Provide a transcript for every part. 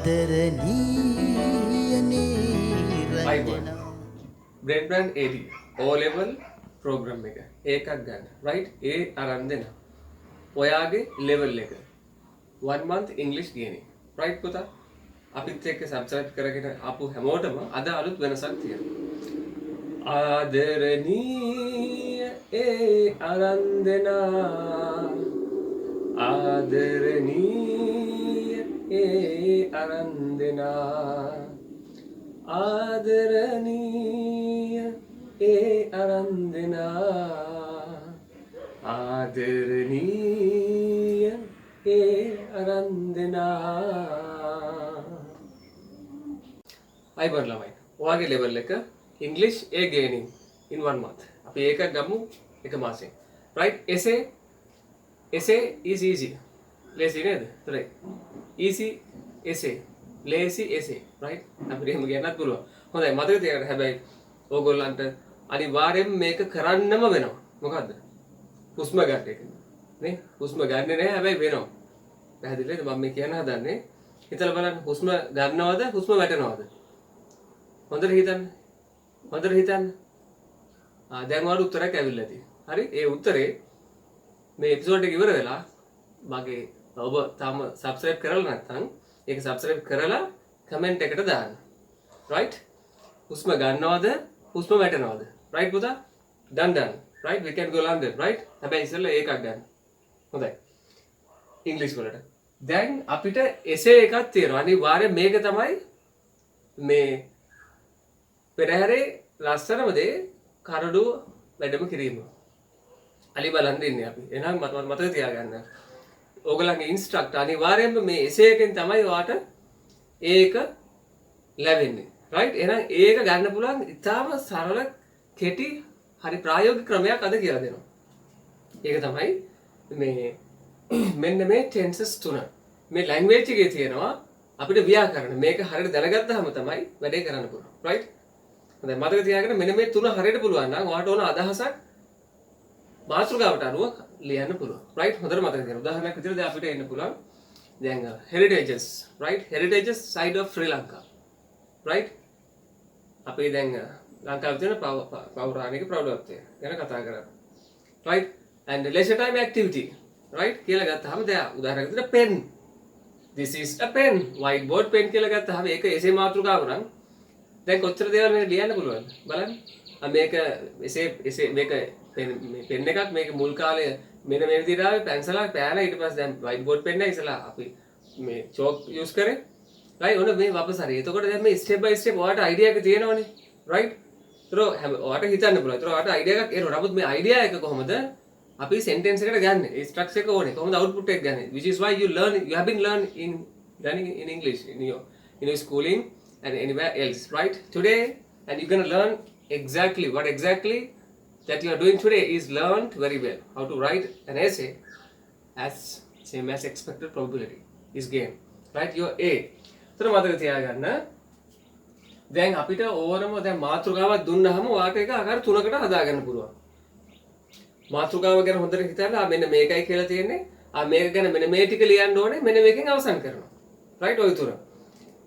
රංජනා bread brand AD O level program එක ඒකක් ගන්න right ඒ අරන් දෙන්න ඔයාගේ level එක 1 month English ගේනේ right පුතා අපිත් එක්ක subscribe කරගෙන ආපු හැමෝටම අද අලුත් වෙනසක් තියෙනවා ආදරණීය ඒ අරන් දෙන්න ආදරණීය ඒ අරන් දෙන්න ආදරණීය ඒ අරන් දෙන්න ආදරණීය ඒ අරන් දෙන්න අයිබර් ළමයි ඔයාගේ ලෙවල් එක English A gaining in 1 month අපි ඒක ගමු එක මාසෙන් right essay is easy lazy නේද right easy essay lazy essay right අපිට එහෙම කියන්නත් පුළුවන් හොඳයි මතක තියාගන්න හැබැයි ඕගොල්ලන්ට අනිවාර්යෙන් මේක කරන්නම වෙනවා මොකද්ද හුස්ම ගන්න එක නේ හුස්ම ගන්නෙ නෑ හැබැයි වෙනවා පැහැදිලිද මම මේ කියන්න හදන්නේ හිතලා බලන්න හුස්ම ගන්නවද හුස්ම වැටෙනවද හොඳට හිතන්න දැන් ඔයාලට උත්තරයක් ඇවිල්ලා තියෙනවා හරි ඒ උත්තරේ මේ එපිසෝඩ් එක ඉවර වෙලා මගේ ඔබ තාම subscribe කරලා නැත්නම් ඒක subscribe කරලා comment එකට දාන්න right හුස්ම ගන්නවද හුස්ම වැටෙනවද right පුතා done right we can go London right හැබැයි ඉස්සෙල්ලා ඒකක් ගන්න හොඳයි ඉංග්‍රීසි වලට දැන් අපිට essay එකක් තියෙනවා අනිවාර්යෙන් මේක තමයි මේ පෙරහැරේ ලස්සනම දේ කරඩුව වැඩම කිරීම අලි බලන් දෙන්නේ අපි එහෙනම් මතක තියාගන්න ඕගොල්ලන්ගේ ඉන්ස්ට්‍රක්ටර් අනිවාර්යයෙන්ම මේ essay එකෙන් තමයි ඔයාට ඒක ලැබෙන්නේ right එහෙනම් ඒක ගන්න පුළුවන් ඉතාම සරල කෙටි හරි ප්‍රායෝගික ක්‍රමයක් අද කියලා දෙනවා ඒක තමයි මේ මෙන්න මේ tenses තුන මේ language එකේ තියෙනවා අපිට ව්‍යාකරණ මේක හරියට දැනගත්තාම තමයි වැඩේ කරන්න පුළුවන් right හොඳයි මතක තියාගන්න මෙන්න මේ තුන හරියට පුළුවන් නම් ඔයාට ඕන අදහසක් මාතෘකාවට අනුව ලියන්න පුළුවන් right හොඳට මතක තියාගන්න උදාහරණයක් විදිහට දැන් අපිට එන්න පුළුවන් දැන් heritages right heritages side of Sri Lanka right අපි දැන් ලංකාවේ තියෙන පෞරාණික ප්‍රෞಢත්වය ගැන කතා කරා right and leisure time activity right කියලා ගත්තාම දැන් උදාහරණයක් විදිහට pen this is a pen whiteboard pen කියලා ගත්තාම ඒක එසේ මාතෘකාව නම් දැන් කොච්චර දේවල් මේ ලියන්න පුළුවන්ද බලන්න මේක එසේ මේක පෙන් එකක් මේක මුල් කාලේ මෙන්න මේ විදිහට ආවේ පැන්සලක් පෑන ඊට පස්සේ දැන් white board pen එක ඉස්සලා අපි මේ chalk use කරේ right ඔන්න මේ වපසරි එතකොට දැන් මේ step by step ඔයාලට idea එක තියෙනවනේ right ඒතර ඔයාලට හිතන්න පුළුවන් ඒතර ඔයාලට idea එකක් එනවා නමුත් මේ idea එක කොහොමද අපි sentence එකට ගන්න ඒ structure එක ඕනේ කොහොමද output එක ගන්න which is why you have been learning in English in your schooling and anywhere else right today and you're going to learn exactly what exactly that you are doing today is learned very well how to write an essay as same as expected probability is gained right your A එතන මතක තියාගන්න දැන් අපිට ඕනම දැන් මාතෘකාවක් දුන්නාම ඔයාට ඒක ආකාර තුනකට හදාගන්න පුළුවන් මාතෘකාව ගැන හොඳට හිතලා මෙන්න මේකයි කියලා තියෙන්නේ මේක ගැන මෙන්න මේ ටික ලියන්න ඕනේ මෙන්න මේකෙන් අවසන් කරනවා right ඔය තුන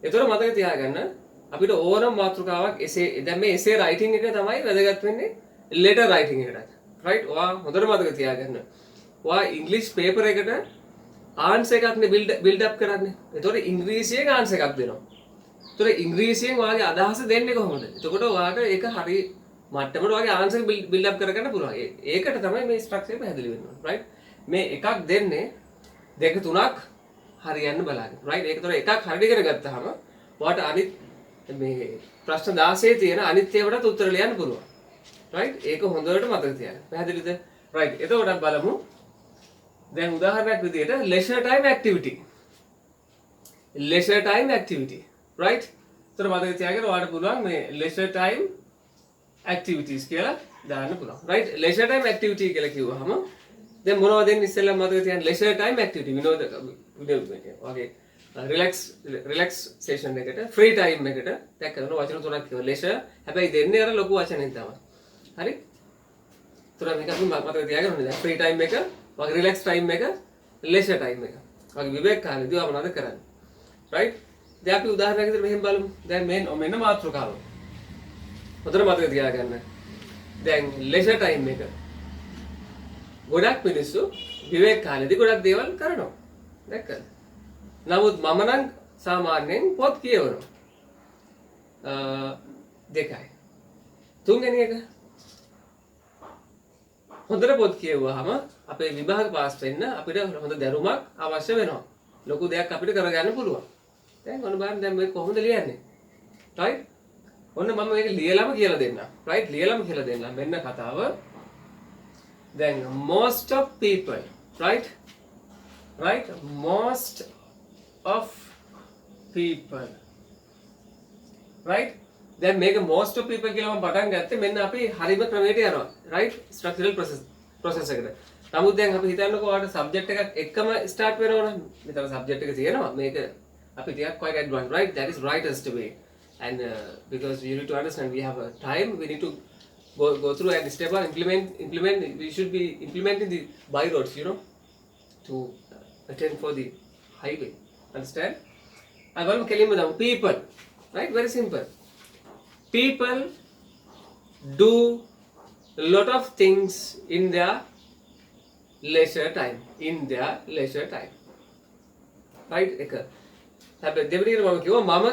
ඒතර මතක තියාගන්න අපිට ඕනම මාතෘකාවක් essay දැන් මේ essay writing එක තමයි වැදගත් වෙන්නේ letter writing එකට right ඔයා හොඳට මතක තියාගන්න ඔයා English paper එකට answer එකක් නේ build up කරන්නේ ඒතකොට ඉංග්‍රීසියෙන් answer එකක් දෙනවා ඒතකොට ඉංග්‍රීසියෙන් ඔයාගේ අදහස දෙන්නේ කොහොමද එතකොට ඔයාට ඒක හරි මට්ටමට ඔයාගේ answer build up කරගන්න පුළුවන් ඒකට තමයි මේ structure එක පැහැදිලි වෙන්නේ right මේ එකක් දෙන්නේ දෙක තුනක් හරියන්න බලන්න right ඒකතර එකක් හරියට ඉගෙන ගත්තාම ඔයාට අනිත් මේ ප්‍රශ්න 16 තියෙන අනිත් ඒවාට උත්තර ලියන්න පුළුවන් right ඒක හොඳට මතක තියාගන්න පැහැදිලිද right එතකොට බලමු දැන් උදාහරණයක් විදිහට leisure time activity right එතකොට මතක තියාගන්න ඔයාලට පුළුවන් මේ leisure time activities කියලා දාන්න පුළුවන් right leisure time activity කියලා කිව්වහම දැන් මොනවද දෙන්නේ ඉස්සෙල්ලා මතක තියාගන්න leisure time activity විනෝද වගේ relaxation එකට free time එකට දැන් කරන වචන තුනක් කියනවා leisure හැබැයි දෙන්නේ අර ලොකු වචනෙන් තමයි හරි තුන මේක අපි මතක තියාගන්න ඕනේ දැන් free time එක වගේ relax time එක leisure time එක වගේ විවේක කාලෙදී අපි මොනවද කරන්නේ right දැන් අපි උදාහරණයක් විදිහට මෙහෙම බලමු. දැන් මෙන්න මාතෘකාව. හොඳට මතක තියාගන්න. දැන් leisure time එක. ගොඩක් මිනිස්සු විවේක කාලෙදී ගොඩක් දේවල් කරනවා. දැක්කද? නමුත් මම නම් සාමාන්‍යයෙන් පොත් කියවනවා. දෙකයි. තුන්වෙනි එක හොඳට පොත් කියවුවාම අපේ විභාග පාස් වෙන්න අපිට හොඳ දැනුමක් අවශ්‍ය වෙනවා. ලොකු දෙයක් අපිට කරගන්න පුළුවන්. දැන් ඔන්න බලන්න දැන් මේක කොහොමද ලියන්නේ? right? ඔන්න මම මේක ලියලාම කියලා දෙන්නම්. right? ලියලාම කියලා දෙන්නම්. මෙන්න කතාව. දැන් most of people, right? Right? Most of people. Right? දැන් මේක most of people කියලා මම පටන් ගත්තේ මෙන්න අපි හරිම ක්‍රමයට යනවා. right? structural process එකට. නමුත් දැන් අපි හිතන්නකෝ ඔයාලට subject එකක් එකම start වෙනවනේ. මෙතන subject එක තියෙනවා. මේක අපි ටිකක් quite advanced, right? That is rightest way. And because you need to understand we have a time, we need to go through and step on implement. We should be implementing the by roads, you know, to attend for the highway. Understand? I want to tell you people, right? Very simple. People do a lot of things in their leisure time. In their leisure time. Right? එක හැබැයි දෙවෙනියට මම කිව්වා මම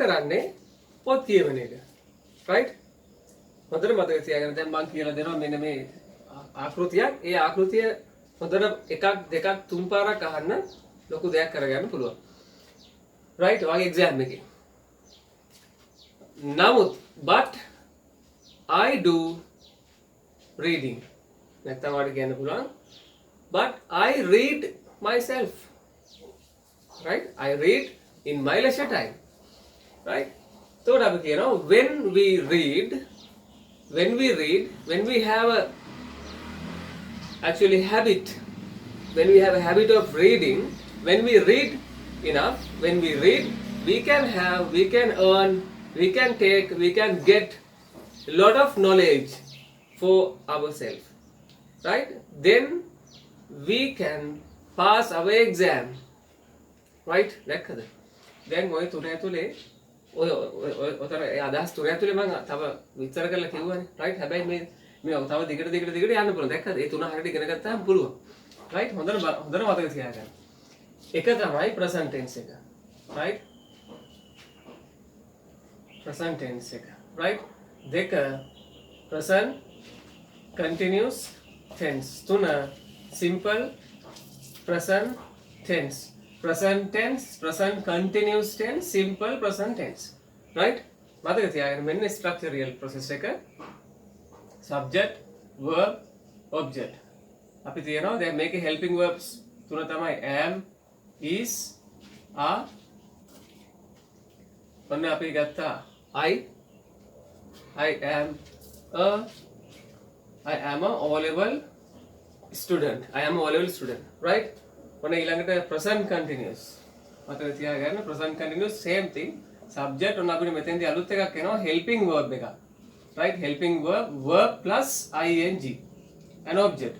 කරන්නේ පොත් කියවන එක. right? හොඳට මතක තියාගන්න. දැන් මම කියලා දෙනවා මෙන්න මේ ආකෘතියක්. ඒ ආකෘතිය හොඳට එකක් දෙකක් තුන් පාරක් අහන්න ලොකු දෙයක් කරගන්න පුළුවන්. right? ඔයගේ exam එකේ. නමුත් but I do reading. නැත්නම් ඔයාලට කියන්න පුළුවන් but I read myself. right? I read in my leisure time. right? So අපි කියනවා when we read, when we have a actually habit, when we have a habit of reading, when we read enough, when we read, we can earn, we can take, we can get a lot of knowledge for ourselves. right? Then we can pass our exam. right? දැක්කද? දැන් ඔය තුන ඇතුලේ ඔතන අදහස් තුන ඇතුලේ මම තව විස්තර කරලා කිව්වනේ. right? හැබැයි මේ තව දිගට යන්න පුළුවන්. දැක්කද? ඒ තුන හරියට ඉගෙන ගත්තාම පුළුවන්. right? හොඳට මතක තියාගන්න. එක තමයි present tense එක. right? present tense එක. right? දෙක present continuous tense. තුන simple present tense. present tense, present continuous tense, simple present tense. right? මතක තියාගන්න මෙන්න structural process එක. subject, verb, object. අපි තියනවා දැන් මේකේ helping verbs තුන තමයි am, is, are. ඔන්න අපි ගත්තා I am a O-level student. I am a O-level student. right? ඔන්න ඊළඟට present continuous. මතක තියාගන්න present continuous same thing. subject ඔන්න අපිට මෙතෙන්දී අලුත් එකක් එනවා helping verb එකක්. right? helping verb plus ing an object.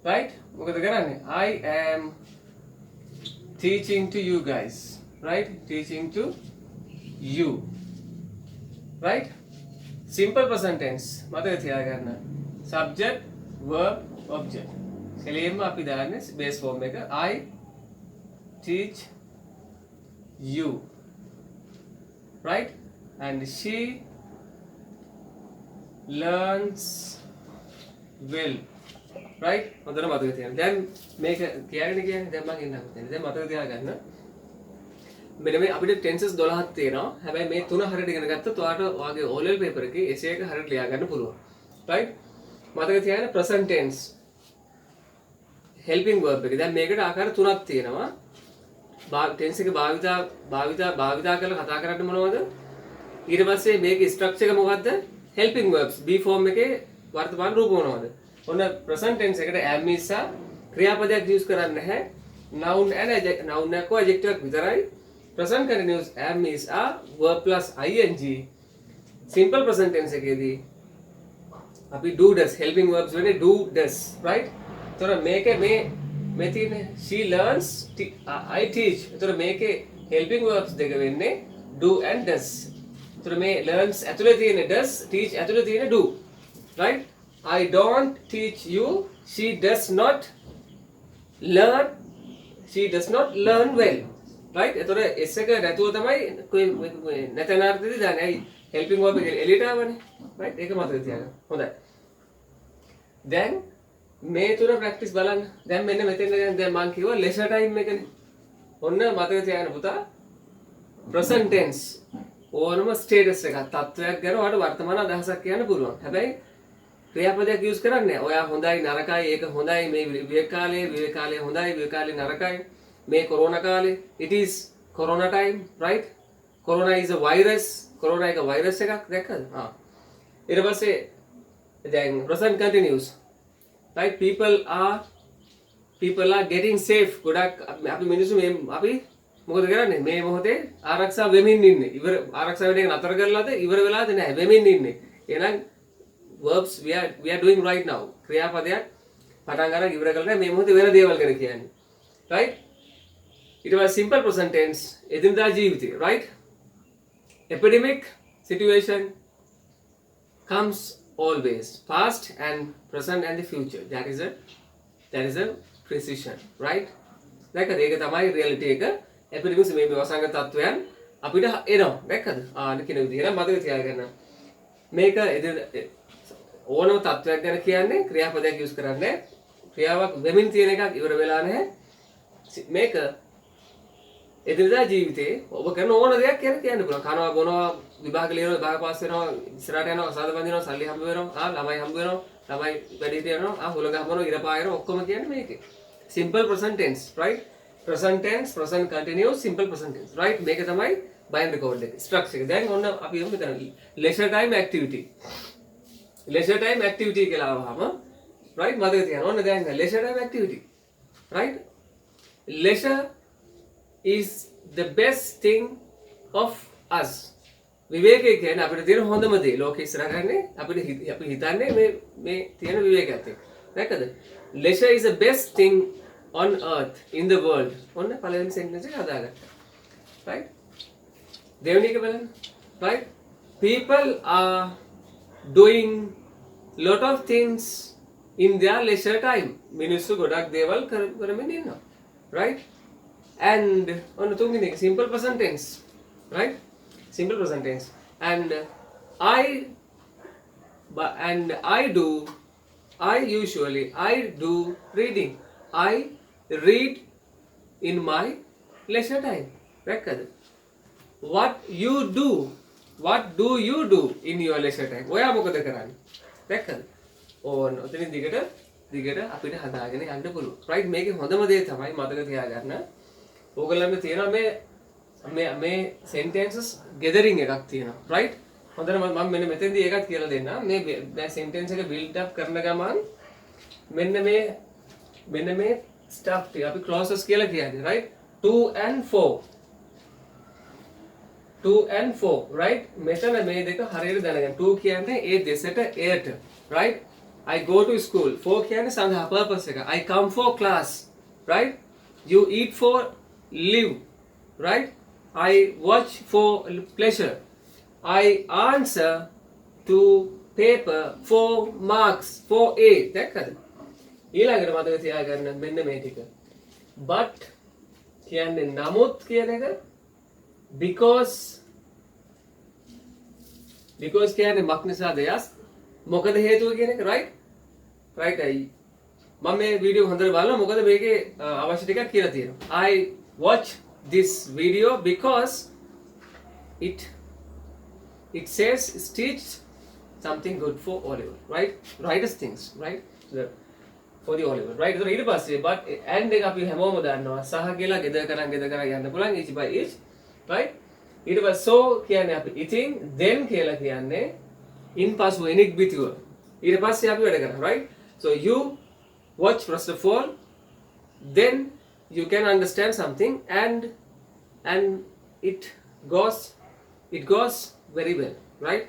right? මොකද කරන්නේ? I am teaching to you guys. right? teaching to you. right? simple present tense. මතක තියාගන්න subject verb object. කෙලින්ම අපි දාන්නේ base form එක I teach you. right? and she learns well. right? හොඳට මතක තියාගන්න. දැන් මේක කියන්නේ දැන් මම ඉන්නකෝ දැන් මතක තියාගන්න. මෙන්න මේ අපිට tenses 12ක් තියෙනවා. හැබැයි මේ තුන හරියට ඉගෙන ගත්තොත් ඔයාලට ඔයාගේ O level paper එකේ essay එක හරියට ලියා ගන්න පුළුවන්. right? මතක තියාගන්න present tense helping verb එක. දැන් මේකට ආකාර තුනක් තියෙනවා. tense එක භාවිතා කරලා කතා කරන්නේ මොනවද? ඊට පස්සේ මේකේ structure එක මොකද්ද? helping verbs B form එකේ වර්තමාන රූප මොනවද? ඔන්න present tense එකට am is a ක්‍රියාපදයක් use කරන්නේ නැහැ. noun එකක adjective එකක් විතරයි. present continuous am is a verb plus ing. simple present tense එකේදී අපි do does helping verbs වෙන්නේ do does. right? තොර මේකේ මේ මේ තියෙන්නේ she learns I teach. ඒතර මේකේ helping verbs දෙක වෙන්නේ do and does. ඒතර මේ learns ඇතුලේ තියෙන does, teach ඇතුලේ තියෙන do. Right? I don't teach you. She does not learn. She does not learn well. Right? ඒතර s එක නැතුව තමයි නැතනාර්ථෙදි දාන්නේ. ඇයි helping verb එක එළියට ආවනේ. Right? ඒක මතක තියාගන්න. හොඳයි. දැන් මේ තුන ප්‍රැක්ටිස් බලන්න. දැන් මෙන්න මෙතෙන් දැන් මම කිව්වා leisure time එකනේ. ඔන්න මතක තියාගන්න පුතා. present tense ඕනම ස්ටේටස් එකක් තත්වයක් ගැන ඔයාලට වර්තමාන අදහසක් කියන්න පුළුවන්. හැබැයි ක්‍රියාපදයක් යූස් කරන්නේ නැහැ. ඔයා හොඳයි නරකයි ඒක හොඳයි මේ විවේක කාලේ හොඳයි විවේක කාලේ නරකයි මේ කොරෝනා කාලේ it is corona time right corona is a virus corona එක virus එකක් දැක්කද? ඊට පස්සේ then present continuous right people are getting safe ගොඩක් අපි මිනිස්සු මේ අපි මොකද කරන්නේ මේ මොහොතේ ආරක්ෂා වෙමින් ඉන්නේ ඉවර ආරක්ෂා වෙන එක නතර කරලාද ඉවර වෙලාද නැහැ වෙමින් ඉන්නේ එහෙනම් verbs we are doing right now ක්‍රියාපදයක් පටන් ගන්න ඉවර කරලා මේ මොහොතේ වෙන දේවල් ගැන කියන්නේ right it was simple present tense එදිනදා ජීවිතේ right epidemic situation comes always past and present and the future that is a precision right දැක්කද ඒක තමයි reality එක epidemics මේ වසංගත තත්වයන් අපිට එනවා දැක්කද කියන විදිහට මතක තියාගන්න මේක ඕනම තත්වයක් ගැන කියන්නේ ක්‍රියාපදයක් යූස් කරන්නේ ක්‍රියාවක් වෙමින් තියෙන එකක් ඉවර වෙලා නැහැ මේක එදිනදා ජීවිතේ ඔබ කරන ඕන දෙයක් කියන්න පුළුවන් කනවා බොනවා විභාග ලියනවා විභාග පාස් වෙනවා ඉස්සරහට යනවා අසාද බඳිනවා සල්ලි හම්බ වෙනවා ළමයි හම්බ වෙනවා ළමයි වැඩිහිටිය යනවා හුලඟ හම්බනවා ඉර පායනවා ඔක්කොම කියන්නේ මේකේ simple present tense right present tense present continuous simple present tense right මේක තමයි binary code එක structure එක දැන් ඔන්න අපි යමු මෙතන leisure time activity කියලා ආවම right මතක තියාගන්න ඕන දැන් leisure time activity right leisure is the best thing of us විවේකය කියන්නේ අපිට තියෙන හොඳම දේ ලෝකෙ ඉස්සරහ ගන්නේ අපිට අපි හිතන්නේ මේ තියෙන විවේකයත් එක්ක දැක්කද leisure is the best thing on earth in the world ඔන්න පළවෙනි සෙන්ටෙන්ස් එක හදාගන්න right දෙවෙනි එක බලන්න right people are doing lot of things in their leisure time මිනිස්සු ගොඩක් දේවල් කරමින් ඉන්නවා right and on තුන්වෙනි එක simple present tense right simple present tense and I usually do reading I read in my leisure time දැක්කද what do you do in your leisure time ඔයා මොකද කරන්නේ දැක්කද ඕන ඔතනින් දිගට අපිට හදාගෙන යන්න පුළුවන් right මේකේ හොඳම දේ තමයි මතක තියාගන්න ඕගොල්ලන්ට තියෙනවා මේ sentences gathering එකක් තියෙනවා right හොඳට මම මෙන්න මෙතෙන්දී ඒකත් කියලා දෙන්න මේ sentence එක build up කරන ගමන් මෙන්න මේ stuff ටික අපි clauses කියලා කියන්නේ right 2 and 4 right මෙතන මේ දෙක හරියට දැනගන්න 2 කියන්නේ ඒ දෙසට එයට right I go to school 4 කියන්නේ සඳහා purpose එක I come for class right you eat for live right I watch for pleasure I answer to paper for marks for A දැක්කද ඊළඟට මතක තියාගන්න මෙන්න මේ ටික but කියන්නේ නමුත් කියන එක because කියන්නේ මක් නිසාද යස් මොකද හේතුව කියන එක right අයි මම මේ වීඩියෝ හොඳට බලනවා මොකද මේකේ අවශ්‍ය ටිකක් කියලා තියෙනවා I watch this video because it says teach something good for O level right writers things right for the O level right so ඊට පස්සේ but and එක අපි හැමෝම දන්නවා සහ කියලා ගෙදර කරන් යන්න පුළුවන් each by each right ඊට පස්සේ so කියන්නේ අපි eating then කියලා කියන්නේ in past වෙනික් බිතුව ඊට පස්සේ අපි වැඩ කරනවා right so you watch first of all then you can understand something and it goes very well right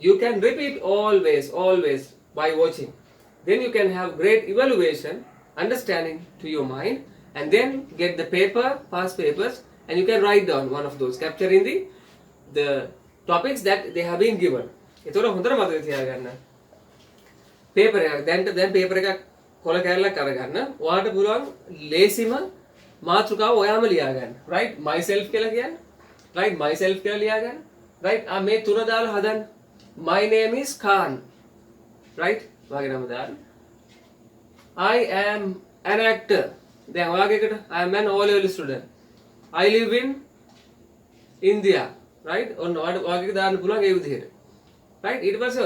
you can repeat always by watching then you can have great evaluation understanding to your mind, and then get the past papers, and you can write down one of those, capturing the topics that they have been given. ඒතකොට හොඳට මතක තියාගන්න. Paper එකක් දැන් paper එකක් කොල කැරලක් අරගන්න. ඔයාලට පුළුවන් ලේසිම මාතෘකාව ඔයාම ලියා ගන්න. right myself කියලා කියන්නේ. right myself කියලා ලියා ගන්න. right මේ තුන දාලා හදන්න. my name is Khan. right ඔයාගේ නම දාන්න. I am an actor. දැන් ඔයාගේ එකට I am an O-level student. I live in India. right ඔන්න ඔයාගේ දාන්න පුළුවන් ඒ විදිහට. right ඊට පස්සේ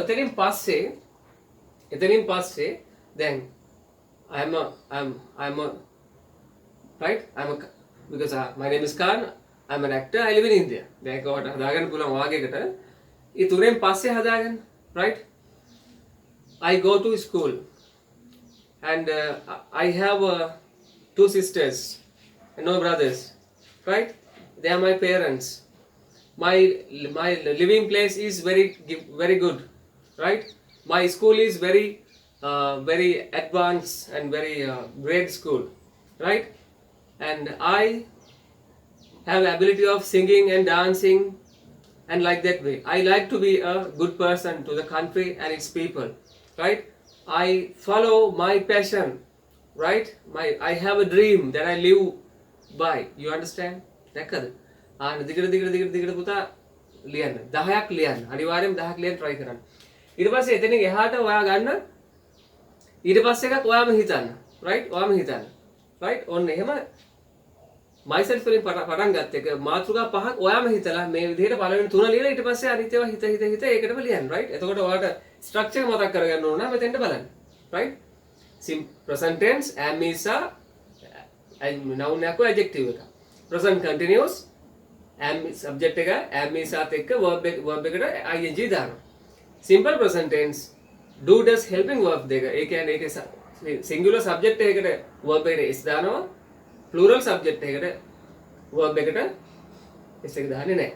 එතනින් පස්සේ දැන් I'm a right because my name is Khan, I'm an actor, I live in India. දැන් ඒකට හදාගන්න පුළුවන් ඔයාගේ එකට. ඒ තුනෙන් පස්සේ හදාගන්න. right I go to school and I have 2 sisters and no brothers. right they are my parents. My living place is very good. right my school is very advanced and very great school. right and I have ability of singing and dancing, and like that way I like to be a good person to the country and its people. right I follow my passion. right I have a dream that I live by. You understand? දැක්කද? දිගට පුතා ලියන්න. 10ක් ලියන්න. අනිවාර්යයෙන්ම 10ක් ලියන්න try කරන්න. ඊට පස්සේ එතනින් එහාට ඔයා ගන්න ඊට පස්සේ එකක් ඔයාම හිතන්න. right ඔයාම හිතන්න. right ඔන්න එහෙම myself වලින් පටන් ගත්ත එක මාතෘකා පහක් ඔයාම හිතලා මේ විදිහට පළවෙනි තුන ලියලා ඊට පස්සේ අනිත් ඒවා හිත ඒකටම ලියන්න. right එතකොට ඔයාලට structure එක මතක් කරගන්න ඕන නම් මෙතෙන්ට බලන්න. right present tense am is noun එකක් adjective එක. present continuous am subject එක am is සාත් එක්ක verb එකට ing දානවා. simple present tense do does helping verb දෙක. ඒ කියන්නේ ඒකේ singular subject එකකට verb එකට s දානවා. plural subject එකකට verb එකට s එක දාන්නේ නැහැ.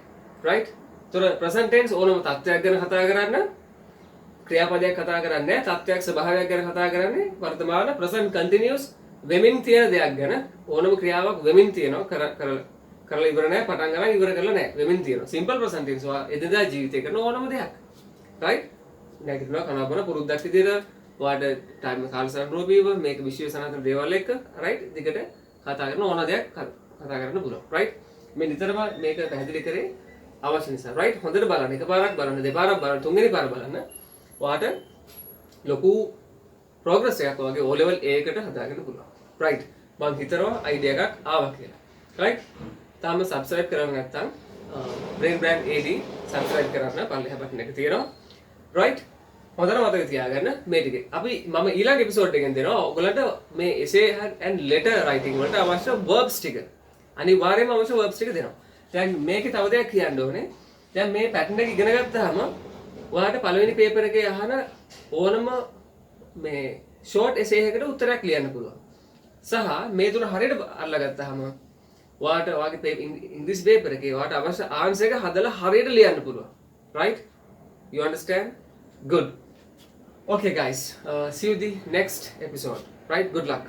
right? ඒතර present tense ඕනම තත්ත්වයක් ගැන කතා කරන්න, ක්‍රියාපදයක් කතා කරන්නේ නැහැ, තත්ත්වයක් ස්වභාවයක් ගැන කතා කරන්නේ. වර්තමාන present continuous වෙමින් තියෙන දෙයක් ගැන. ඕනම ක්‍රියාවක් වෙමින් තියෙනවා කරලා ඉවර නැහැ, පටන් ගන්න ඉවර කරලා නැහැ, වෙමින් තියෙනවා. simple present tense එදිනදා ජීවිතේ කරන ඕනම දෙයක්. right? නැගිටිනවා කනබන පුරුද්දක් විදිහට ඔයාලට ටයිම් කාලසටහනෝපීව මේක විශ්ව සනාතන දේවල් එක්ක right දිගට කතා කරන ඕන දෙයක් කතා කරන්න පුළුවන්. right මේ නිතරම මේක පැහැදිලි කරේ අවශ්‍ය නිසා. right හොඳට බලන්න. එකපාරක් බලන්න, දෙපාරක් බලන්න, තුන්වෙනි පාර බලන්න. ඔයාට ලොකු progress එකක් ඔයගේ O level A එකට හදාගන්න පුළුවන්. right මම හිතනවා idea එකක් ආවා කියලා. right තාම subscribe කරලා නැත්නම් brain brand AD subscribe කරන්න පල්ලෙහා button එක තියෙනවා. right හොඳට මතක තියාගන්න මේ ටික. අපි මම ඊළඟ එපිසෝඩ් එකෙන් දෙනවා ඔයගලන්ට මේ essay and letter writing වලට අවශ්‍ය verbs ටික. අනිවාර්යයෙන්ම අවශ්‍ය verbs ටික දෙනවා. දැන් මේකේ තව දෙයක් කියන්න ඕනේ. දැන් මේ pattern එක ඉගෙන ගත්තාම ඔයාලට පළවෙනි පේපර් එකේ අහන ඕනම මේ short essay එකකට උත්තරයක් ලියන්න පුළුවන්. සහ මේ තුන හරියට අල්ලගත්තාම ඔයාලට ඔයාගේ ඉංග්‍රීසි පේපර් එකේ ඔයාලට අවශ්‍ය answer එක හදලා හරියට ලියන්න පුළුවන්. right you understand? good. okay guys, see you the next episode. right good luck.